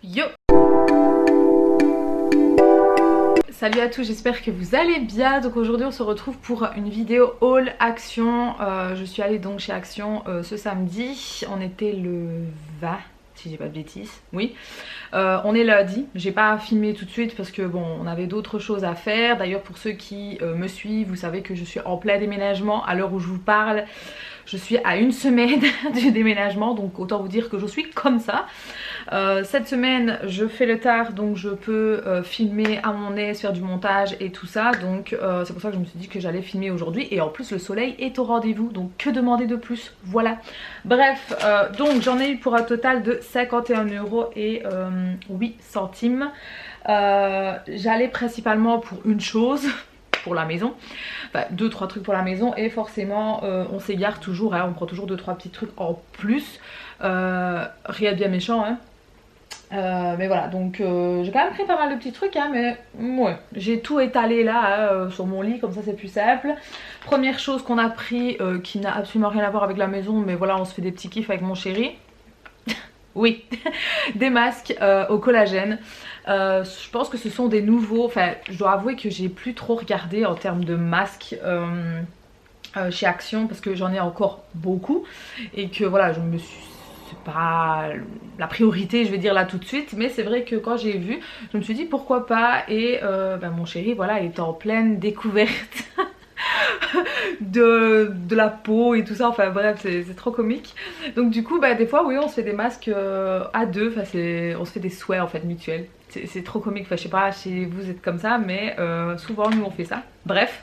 Yo! Salut à tous, j'espère que vous allez bien. Donc aujourd'hui on se retrouve pour une vidéo haul Action. Je suis allée donc chez Action ce samedi. On était le 20, si j'ai pas de bêtises, oui. On est lundi, j'ai pas filmé tout de suite parce que bon, on avait d'autres choses à faire. D'ailleurs pour ceux qui me suivent, vous savez que je suis en plein déménagement. À l'heure où je vous parle, je suis à une semaine du déménagement, donc autant vous dire que je suis comme ça. Cette semaine je fais le tard, donc je peux filmer à mon aise, faire du montage et tout ça. Donc c'est pour ça que je me suis dit que j'allais filmer aujourd'hui. Et en plus le soleil est au rendez-vous, donc que demander de plus, voilà. Bref, donc j'en ai eu pour un total de 51,08 €. J'allais principalement pour une chose, pour la maison, enfin 2-3 trucs pour la maison, et forcément on s'égare toujours, hein, on prend toujours 2-3 petits trucs en plus, rien de bien méchant, hein. Mais voilà, donc j'ai quand même pris pas mal de petits trucs, hein, mais ouais, j'ai tout étalé là sur mon lit, comme ça c'est plus simple. Première chose qu'on a pris, qui n'a absolument rien à voir avec la maison, mais voilà, on se fait des petits kiffs avec mon chéri. Oui, des masques au collagène. Je pense que ce sont des nouveaux, enfin je dois avouer que j'ai plus trop regardé en termes de masques chez Action, parce que j'en ai encore beaucoup et que voilà, je me suis, c'est pas la priorité je vais dire là tout de suite, mais c'est vrai que quand j'ai vu je me suis dit pourquoi pas. Et mon chéri voilà, il était en pleine découverte de la peau et tout ça, enfin bref c'est trop comique. Donc du coup des fois oui on se fait des masques à deux, enfin on se fait des souhaits en fait mutuels. C'est trop comique, enfin je sais pas si vous êtes comme ça, mais souvent nous on fait ça. Bref,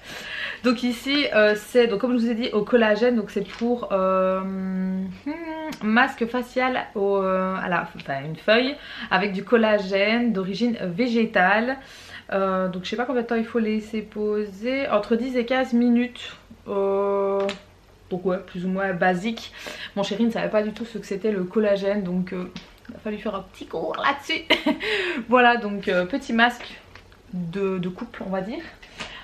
donc ici c'est, donc comme je vous ai dit, au collagène, donc c'est pour masque facial enfin une feuille avec du collagène d'origine végétale. Donc je sais pas combien de temps il faut laisser poser, entre 10 et 15 minutes. Donc ouais, plus ou moins basique. Mon chéri ne savait pas du tout ce que c'était le collagène, donc il a fallu faire un petit cours là-dessus. Voilà, donc petit masque de couple on va dire.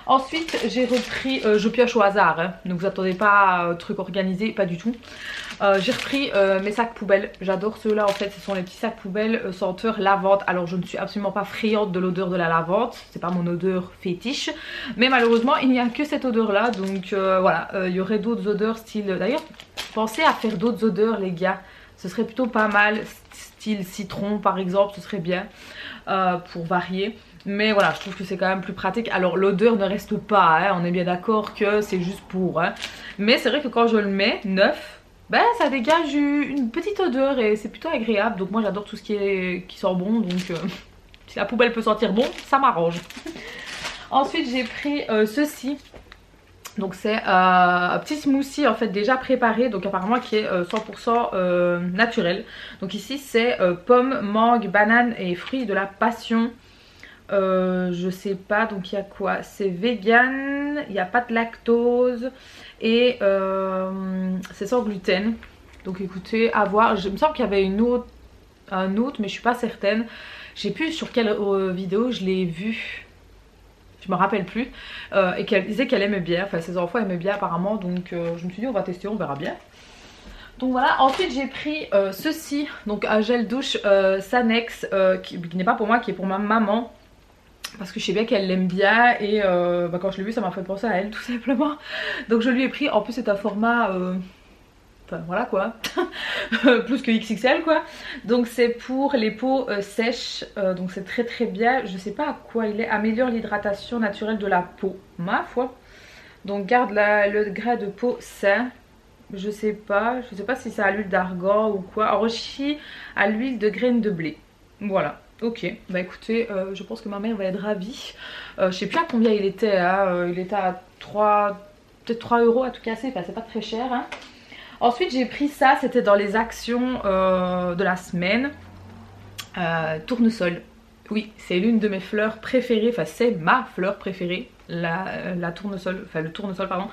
Ensuite j'ai repris, je pioche au hasard, hein, ne vous attendez pas à truc organisé, pas du tout. J'ai repris mes sacs poubelles, j'adore ceux-là en fait, ce sont les petits sacs poubelles senteur lavande. Alors je ne suis absolument pas friande de l'odeur de la lavande, c'est pas mon odeur fétiche, mais malheureusement il n'y a que cette odeur là, donc voilà, il y aurait d'autres odeurs style, d'ailleurs pensez à faire d'autres odeurs les gars, ce serait plutôt pas mal, style citron par exemple, ce serait bien pour varier. Mais voilà, je trouve que c'est quand même plus pratique. Alors l'odeur ne reste pas, hein, on est bien d'accord que c'est juste pour, hein. Mais c'est vrai que quand je le mets neuf, ça dégage une petite odeur et c'est plutôt agréable. Donc moi j'adore tout ce qui sent bon, donc si la poubelle peut sentir bon, ça m'arrange. Ensuite j'ai pris ceci. Donc c'est un petit smoothie en fait déjà préparé, donc apparemment qui est 100% naturel. Donc ici c'est pommes, mangue, banane et fruits de la passion. Je sais pas, donc il y a quoi, c'est vegan, il n'y a pas de lactose et c'est sans gluten. Donc écoutez, à voir. Il me semble qu'il y avait un autre, mais je suis pas certaine. Je sais plus sur quelle vidéo je l'ai vu, je me rappelle plus, et qu'elle disait qu'elle aimait bien, enfin ses enfants aimaient bien apparemment, donc je me suis dit on va tester, on verra bien. Donc voilà, ensuite j'ai pris ceci, donc un gel douche Sanex, qui n'est pas pour moi, qui est pour ma maman. Parce que je sais bien qu'elle l'aime bien et quand je l'ai vu ça m'a fait penser à elle tout simplement. Donc je lui ai pris, en plus c'est un format, enfin voilà quoi, plus que XXL quoi. Donc c'est pour les peaux sèches, donc c'est très très bien. Je sais pas à quoi il est, améliore l'hydratation naturelle de la peau, ma foi. Donc garde le gras de peau sain. Je sais pas si c'est à l'huile d'argan ou quoi, enrichi à l'huile de graines de blé. Voilà. Ok, bah écoutez, je pense que ma mère va être ravie. Je sais plus à combien il était, hein. Il était à peut-être 3 € à tout casser, enfin c'est pas très cher, hein. Ensuite j'ai pris ça, c'était dans les actions de la semaine. Tournesol. Oui, c'est l'une de mes fleurs préférées, enfin c'est ma fleur préférée, la tournesol, enfin le tournesol pardon.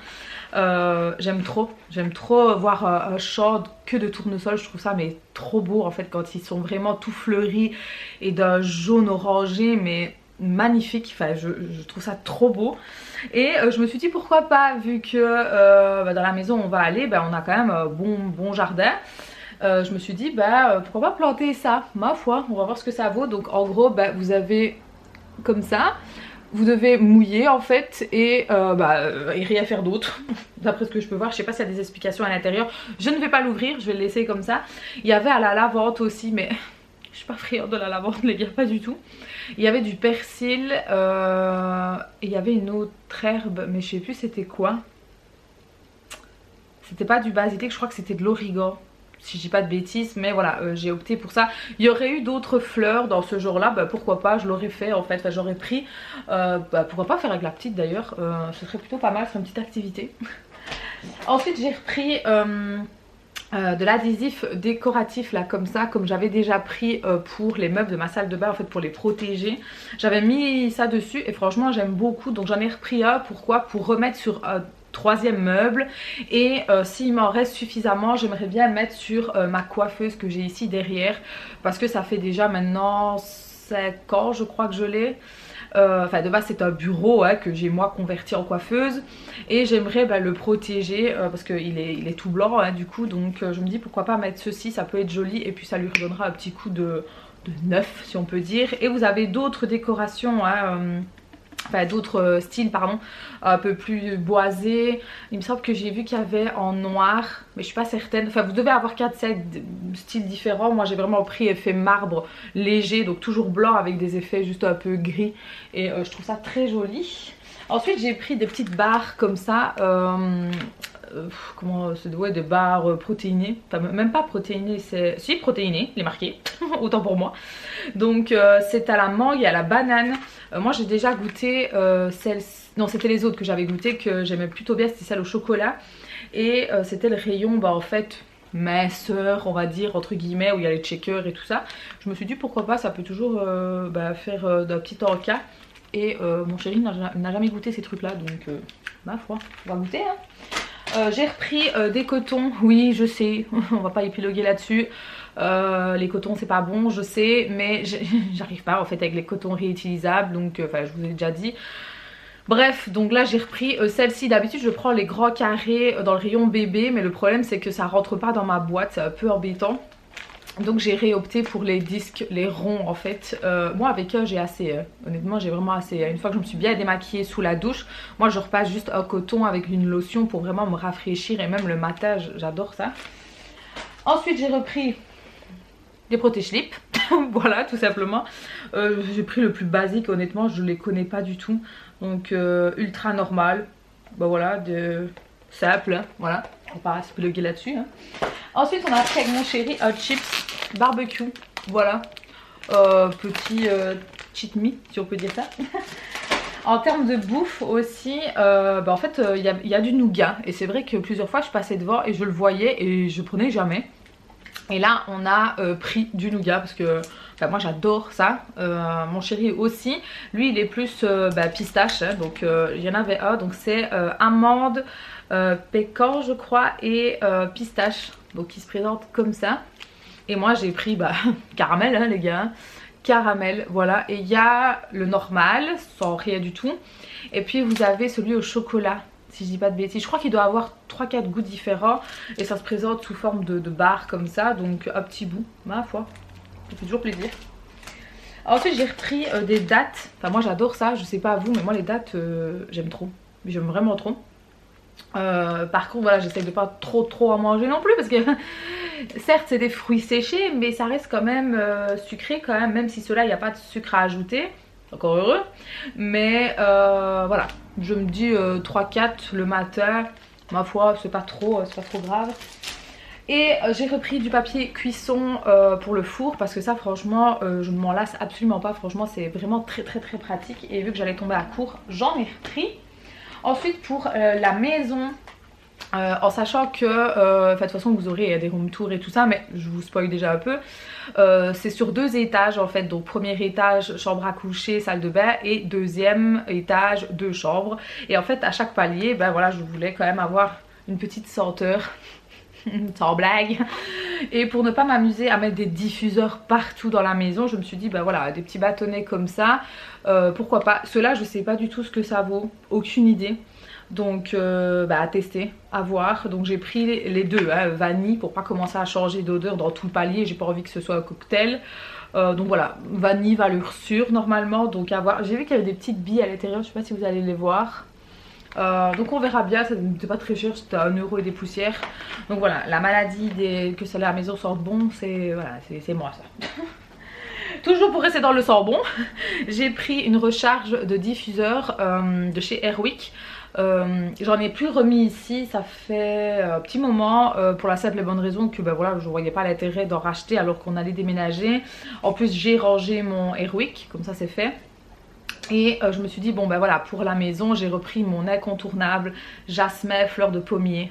J'aime trop voir un champ que de tournesol, je trouve ça mais trop beau en fait quand ils sont vraiment tout fleuris et d'un jaune orangé, mais magnifique, enfin je trouve ça trop beau. Et je me suis dit pourquoi pas, vu que dans la maison on va aller, on a quand même un bon jardin. je me suis dit bah pourquoi pas planter ça, ma foi, on va voir ce que ça vaut. Donc en gros bah, vous avez comme ça, vous devez mouiller en fait et rien faire d'autre d'après ce que je peux voir. Je sais pas s'il y a des explications à l'intérieur, je ne vais pas l'ouvrir, je vais le laisser comme ça. Il y avait à la lavande aussi, mais je suis pas friande de la lavande les gars, pas du tout. Il y avait du persil et il y avait une autre herbe mais je sais plus c'était quoi. C'était pas du basilic, je crois que c'était de l'origan, si je dis pas de bêtises, mais voilà, j'ai opté pour ça. Il y aurait eu d'autres fleurs dans ce genre là, bah pourquoi pas, je l'aurais fait en fait, enfin, j'aurais pris, pourquoi pas faire avec la petite d'ailleurs, ce serait plutôt pas mal, c'est une petite activité. Ensuite j'ai repris de l'adhésif décoratif là comme ça, comme j'avais déjà pris pour les meubles de ma salle de bain en fait, pour les protéger. J'avais mis ça dessus et franchement j'aime beaucoup, donc j'en ai repris un. Pourquoi? Pour remettre sur troisième meuble et s'il m'en reste suffisamment j'aimerais bien le mettre sur ma coiffeuse que j'ai ici derrière, parce que ça fait déjà maintenant 5 ans je crois que je l'ai. Enfin de base c'est un bureau hein, que j'ai moi converti en coiffeuse et j'aimerais le protéger parce qu'il est tout blanc hein, du coup, donc je me dis pourquoi pas mettre ceci, ça peut être joli et puis ça lui redonnera un petit coup de neuf si on peut dire. Et vous avez d'autres décorations hein, enfin d'autres styles pardon, un peu plus boisés. Il me semble que j'ai vu qu'il y avait en noir mais je suis pas certaine, enfin vous devez avoir 4-7 styles différents. Moi j'ai vraiment pris effet marbre léger, donc toujours blanc avec des effets juste un peu gris et je trouve ça très joli. Ensuite j'ai pris des petites barres comme ça, comment c'est, ouais, des barres protéinées, enfin même pas protéinées, c'est si protéinées, les marqués autant pour moi. Donc c'est à la mangue et à la banane. Moi j'ai déjà goûté non c'était les autres que j'avais goûté que j'aimais plutôt bien, c'était celle au chocolat et c'était le rayon en fait minceur on va dire entre guillemets, où il y a les checkers et tout ça. Je me suis dit pourquoi pas, ça peut toujours faire d'un petit encas. Et mon chéri n'a jamais goûté ces trucs là, donc ma foi on va goûter hein. J'ai repris des cotons, oui je sais, on va pas épiloguer là-dessus. Les cotons c'est pas bon je sais, mais j'arrive pas en fait avec les cotons réutilisables, donc je vous ai déjà dit. Bref, donc là j'ai repris celle-ci. D'habitude je prends les grands carrés dans le rayon bébé, mais le problème c'est que ça rentre pas dans ma boîte, c'est un peu embêtant. Donc j'ai réopté pour les disques, les ronds en fait. Moi avec eux j'ai assez, honnêtement j'ai vraiment assez. Une fois que je me suis bien démaquillée sous la douche, moi je repasse juste un coton avec une lotion pour vraiment me rafraîchir, et même le matin j'adore ça. Ensuite j'ai repris des protège-slips, voilà tout simplement. J'ai pris le plus basique, honnêtement je les connais pas du tout. Donc ultra normal, bah voilà, de simple, hein, voilà, on va pas se plugger là-dessus hein. Ensuite on a pris avec mon chéri un chips barbecue, voilà, petit cheat me si on peut dire ça. En termes de bouffe aussi, en fait il y a du nougat, et c'est vrai que plusieurs fois je passais devant et je le voyais et je prenais jamais. Et là on a pris du nougat parce que moi j'adore ça, mon chéri aussi, lui il est plus pistache hein, donc il y en avait un, donc c'est amande, pécan je crois et pistache, donc il se présente comme ça. Et moi j'ai pris caramel hein, les gars, caramel voilà. Et il y a le normal sans rien du tout, et puis vous avez celui au chocolat si je dis pas de bêtises. Je crois qu'il doit avoir 3-4 goûts différents et ça se présente sous forme de barre comme ça, donc un petit bout, ma foi, ça fait toujours plaisir. Ensuite j'ai repris des dattes, enfin moi j'adore ça, je sais pas à vous mais moi les dattes j'aime trop, j'aime vraiment trop. Par contre voilà, j'essaye de pas trop en manger non plus parce que certes c'est des fruits séchés mais ça reste quand même sucré quand même si ceux-là il n'y a pas de sucre à ajouter, encore heureux. Mais voilà, je me dis 3-4 le matin, ma foi c'est pas trop grave. Et j'ai repris du papier cuisson pour le four parce que ça franchement je ne m'en lasse absolument pas, franchement c'est vraiment très pratique, et vu que j'allais tomber à court j'en ai repris. Ensuite pour la maison, en sachant que de toute façon vous aurez des room tours et tout ça, mais je vous spoil déjà un peu. C'est sur 2 étages en fait, donc premier étage chambre à coucher, salle de bain, et deuxième étage 2 chambres. Et en fait à chaque palier voilà, je voulais quand même avoir une petite senteur sans blague, et pour ne pas m'amuser à mettre des diffuseurs partout dans la maison, je me suis dit voilà, des petits bâtonnets comme ça, pourquoi pas. Ceux-là je sais pas du tout ce que ça vaut, aucune idée. Donc à tester, à voir. Donc j'ai pris les deux, hein, vanille pour pas commencer à changer d'odeur dans tout le palier, j'ai pas envie que ce soit un cocktail. Donc voilà, vanille, valeur sûre normalement, donc à voir. J'ai vu qu'il y avait des petites billes à l'intérieur, je sais pas si vous allez les voir. Donc on verra bien, ça n'était pas très cher, c'était à 1 € et des poussières. Donc voilà, la maladie que ça à la maison sente bon, c'est voilà, c'est moi ça. Toujours pour rester dans le sambon, j'ai pris une recharge de diffuseur de chez Airwick. J'en ai plus remis ici, ça fait un petit moment, pour la simple et bonne raison que voilà, je voyais pas l'intérêt d'en racheter alors qu'on allait déménager. En plus j'ai rangé mon Airwick, comme ça c'est fait. Et je me suis dit bon voilà, pour la maison j'ai repris mon incontournable jasmin fleur de pommier.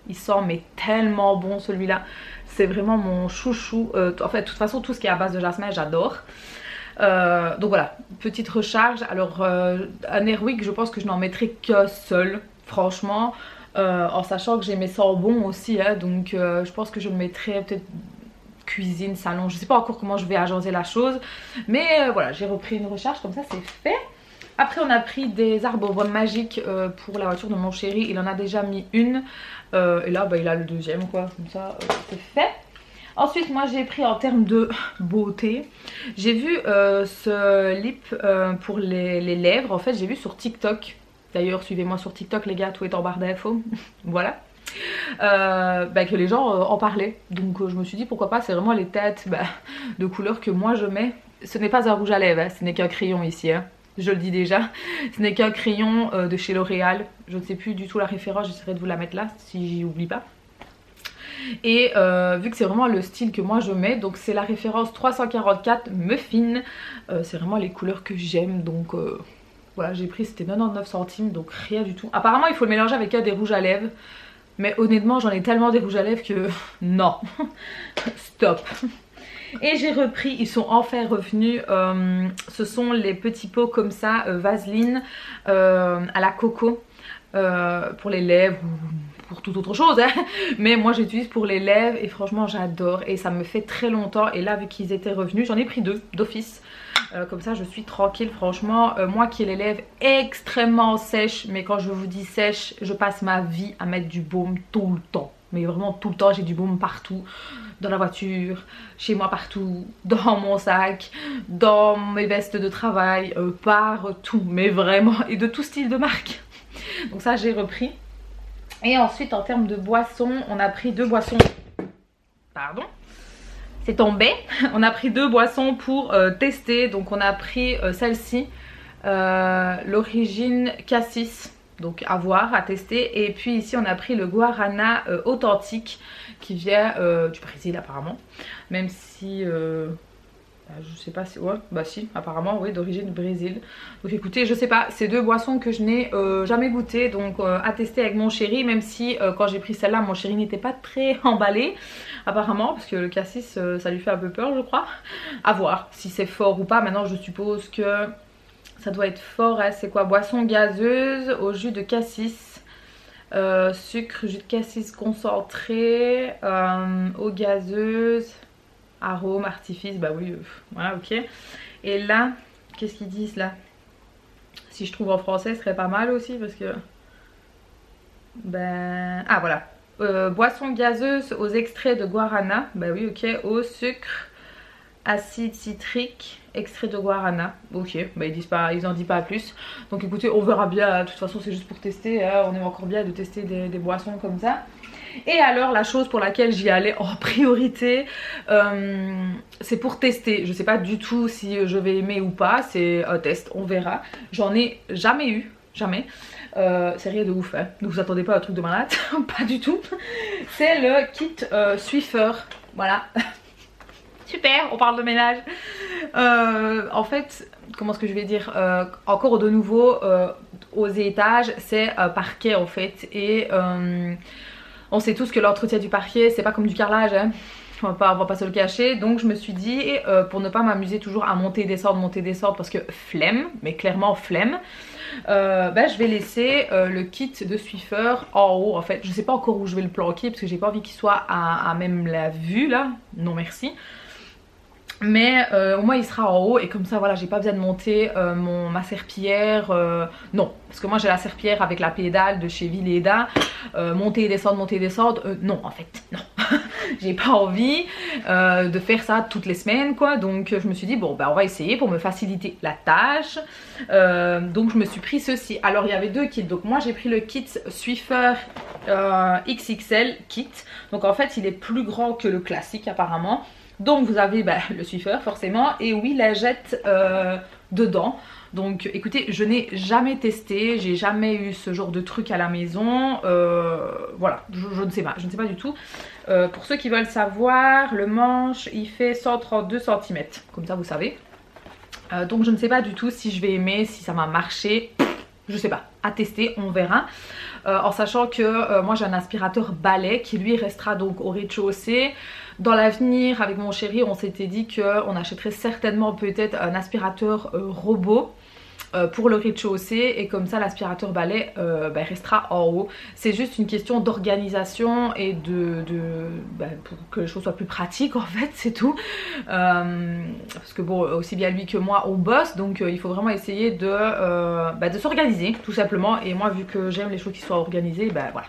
Il sent mais tellement bon celui-là, c'est vraiment mon chouchou. En fait de toute façon tout ce qui est à base de jasmin j'adore. Donc voilà, petite recharge. Alors un Airwick je pense que je n'en mettrai que seul franchement, en sachant que j'ai mes sambons aussi hein, donc je pense que je me mettrai peut-être cuisine, salon, je sais pas encore comment je vais agencer la chose, mais voilà, j'ai repris une recharge, comme ça c'est fait. Après on a pris des arbres magiques pour la voiture de mon chéri, il en a déjà mis une et là il a le deuxième quoi, comme ça c'est fait. Ensuite moi j'ai pris en termes de beauté, j'ai vu ce lip pour les lèvres, en fait j'ai vu sur TikTok, d'ailleurs suivez-moi sur TikTok les gars, tout est en barre d'infos, voilà. Que les gens en parlaient, donc je me suis dit pourquoi pas, c'est vraiment les têtes de couleur que moi je mets. Ce n'est pas un rouge à lèvres, hein, ce n'est qu'un crayon ici, hein. Je le dis déjà, ce n'est qu'un crayon de chez L'Oréal, je ne sais plus du tout la référence, j'essaierai de vous la mettre là si j'y oublie pas. Et vu que c'est vraiment le style que moi je mets, donc c'est la référence 344 Muffin, c'est vraiment les couleurs que j'aime, donc voilà, j'ai pris, c'était 99 centimes, donc rien du tout. Apparemment il faut le mélanger avec des rouges à lèvres, mais honnêtement j'en ai tellement des rouges à lèvres que non, stop. Et j'ai repris, ils sont enfin revenus, ce sont les petits pots comme ça, Vaseline à la coco, pour les lèvres ou pour toute autre chose hein. Mais moi j'utilise pour les lèvres et franchement j'adore et ça me fait très longtemps. Et là vu qu'ils étaient revenus, j'en ai pris deux d'office. Comme ça je suis tranquille franchement. Moi qui ai les lèvres extrêmement sèches, mais quand je vous dis sèche, je passe ma vie à mettre du baume tout le temps. Mais vraiment tout le temps, j'ai du baume partout. Dans la voiture, chez moi partout, dans mon sac, dans mes vestes de travail, partout. Mais vraiment, et de tout style de marque. Donc ça j'ai repris. Et ensuite en termes de boissons, on a pris deux boissons. Pardon. C'est tombé. On a pris deux boissons pour tester. Donc on a pris celle-ci, l'origine Cassis. Donc à voir, à tester. Et puis ici on a pris le Guarana authentique qui vient du Brésil apparemment. Même si je sais pas si... Ouais, bah si, apparemment oui, d'origine du Brésil. Donc écoutez, je sais pas, c'est deux boissons que je n'ai jamais goûté. Donc à tester avec mon chéri. Même si quand j'ai pris celle-là, mon chéri n'était pas très emballé apparemment. Parce que le cassis ça lui fait un peu peur je crois. À voir si c'est fort ou pas. Maintenant je suppose que... ça doit être fort, hein. C'est quoi? Boisson gazeuse au jus de cassis, sucre, jus de cassis concentré, eau gazeuse, arôme, artifice, bah oui, voilà, ok. Et là, qu'est-ce qu'ils disent là? Si je trouve en français, ce serait pas mal aussi parce que... Ah voilà, boisson gazeuse aux extraits de guarana, bah oui, ok, eau, sucre, acide citrique, extrait de guarana. Ok, bah ils en disent pas plus. Donc écoutez, on verra bien. De toute façon c'est juste pour tester hein. On aime encore bien de tester des boissons comme ça. Et alors la chose pour laquelle j'y allais en priorité, c'est pour tester. Je sais pas du tout si je vais aimer ou pas. C'est un test, on verra. J'en ai jamais eu, jamais. C'est rien de ouf hein. Ne vous attendez pas à un truc de malade. Pas du tout. C'est le kit Swiffer. Voilà. Super, on parle de ménage. En fait, comment est-ce que je vais dire, encore de nouveau aux étages, c'est parquet en fait. Et on sait tous que l'entretien du parquet, c'est pas comme du carrelage, hein. On va pas se le cacher. Donc je me suis dit, pour ne pas m'amuser toujours à monter et descendre, parce que flemme, mais clairement flemme. Je vais laisser le kit de Swiffer en haut en fait. Je sais pas encore où je vais le planquer parce que j'ai pas envie qu'il soit à même la vue là. Non merci. Mais au moins il sera en haut et comme ça voilà, j'ai pas besoin de monter ma serpillière, non, parce que moi j'ai la serpillière avec la pédale de chez Vileda, monter et descendre, non en fait, non. J'ai pas envie de faire ça toutes les semaines quoi, donc je me suis dit bon bah on va essayer pour me faciliter la tâche. Donc je me suis pris ceci. Alors il y avait deux kits, donc moi j'ai pris le kit Swiffer XXL kit, donc en fait il est plus grand que le classique apparemment. Donc vous avez le Swiffer forcément et oui la jette dedans. Donc écoutez, je n'ai jamais testé, j'ai jamais eu ce genre de truc à la maison, voilà, je ne sais pas, du tout. Pour ceux qui veulent savoir, le manche il fait 132 cm, comme ça vous savez. Donc je ne sais pas du tout si je vais aimer, si ça va marcher, je sais pas, à tester, on verra. En sachant que moi j'ai un aspirateur balai qui lui restera donc au rez-de-chaussée. Dans l'avenir avec mon chéri on s'était dit qu'on achèterait certainement peut-être un aspirateur robot pour le rez-de-chaussée et comme ça l'aspirateur balai restera en haut. C'est juste une question d'organisation et pour que les choses soient plus pratiques en fait, c'est tout. Parce que bon, aussi bien lui que moi on bosse, donc il faut vraiment essayer de s'organiser tout simplement. Et moi vu que j'aime les choses qui soient organisées, voilà.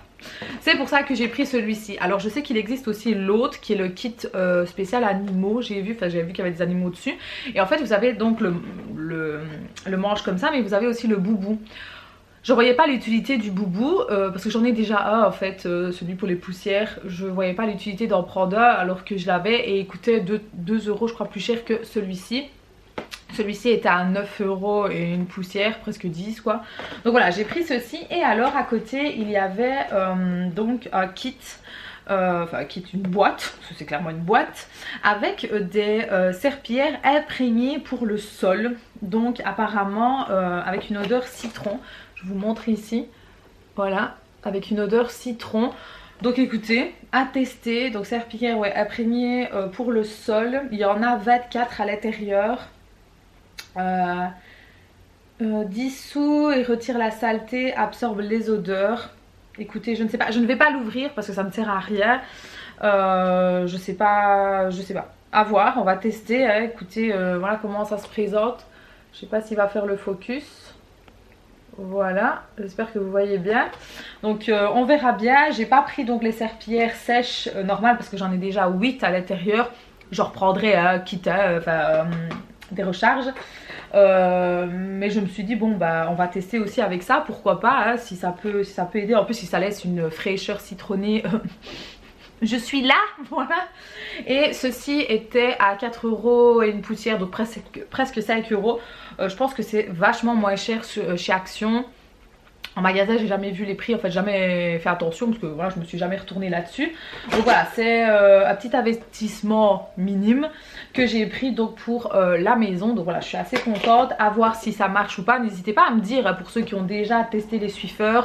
C'est pour ça que j'ai pris celui-ci. Alors je sais qu'il existe aussi l'autre qui est le kit spécial animaux. J'avais vu qu'il y avait des animaux dessus. Et en fait vous avez donc le manche comme ça, mais vous avez aussi le boubou. Je voyais pas l'utilité du boubou parce que j'en ai déjà un en fait, celui pour les poussières. Je voyais pas l'utilité d'en prendre un alors que je l'avais et il coûtait 2 € je crois plus cher que celui-ci. Celui-ci était à 9 € et une poussière, presque 10 quoi. Donc voilà, j'ai pris ceci. Et alors à côté, il y avait donc un kit, une boîte, parce que c'est clairement une boîte, avec des serpillères imprégnées pour le sol. Donc apparemment avec une odeur citron. Je vous montre ici. Voilà, avec une odeur citron. Donc écoutez, à tester. Donc serpillères imprégnées pour le sol. Il y en a 24 à l'intérieur. Dissout et retire la saleté, absorbe les odeurs. Écoutez, je ne sais pas, je ne vais pas l'ouvrir parce que ça ne sert à rien. Je sais pas, à voir, on va tester hein. Écoutez, voilà comment ça se présente. Je sais pas s'il va faire le focus. Voilà, j'espère que vous voyez bien. Donc on verra bien. J'ai pas pris donc les serpillères sèches normales parce que j'en ai déjà 8 à l'intérieur. Je reprendrai quitte des recharges. Mais je me suis dit bon on va tester aussi avec ça, pourquoi pas hein, si ça peut aider. En plus si ça laisse une fraîcheur citronnée, je suis là, voilà. Et ceci était à 4 € et une poussière, donc presque 5 €. Je pense que c'est vachement moins cher chez Action. En magasin j'ai jamais vu les prix, en fait jamais fait attention parce que voilà, je me suis jamais retournée là-dessus. Donc voilà, c'est un petit investissement minime que j'ai pris donc pour la maison. Donc voilà, je suis assez contente. À voir si ça marche ou pas. N'hésitez pas à me dire pour ceux qui ont déjà testé les Swiffer,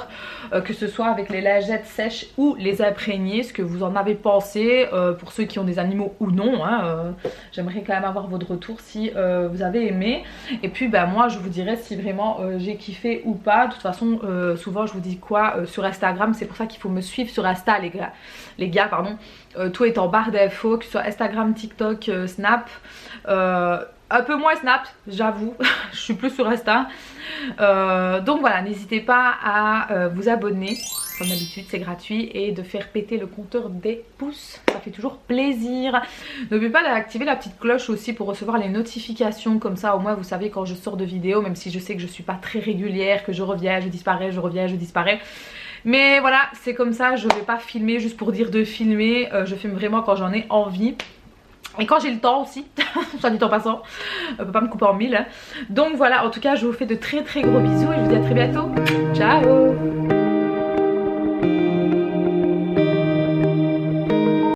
que ce soit avec les lingettes sèches ou les imprégnées, ce que vous en avez pensé, pour ceux qui ont des animaux ou non hein, j'aimerais quand même avoir votre retour si vous avez aimé. Et puis moi je vous dirai si vraiment j'ai kiffé ou pas. De toute façon souvent je vous dis quoi sur Instagram, c'est pour ça qu'il faut me suivre sur Insta les gars pardon. Tout est en barre d'infos, que ce soit Instagram, TikTok, Snap, un peu moins Snap j'avoue, je suis plus sur Insta. Donc voilà, n'hésitez pas à vous abonner comme d'habitude, c'est gratuit, et de faire péter le compteur des pouces, ça fait toujours plaisir. N'oubliez pas d'activer la petite cloche aussi pour recevoir les notifications, comme ça au moins vous savez quand je sors de vidéos, même si je sais que je suis pas très régulière, que je reviens, je disparais, je reviens, je disparais. Mais voilà, c'est comme ça, je vais pas filmer juste pour dire de filmer, je filme vraiment quand j'en ai envie. Et quand j'ai le temps aussi, soit dit en passant, on peut pas me couper en mille hein. Donc voilà, en tout cas je vous fais de très gros bisous et je vous dis à très bientôt. Ciao.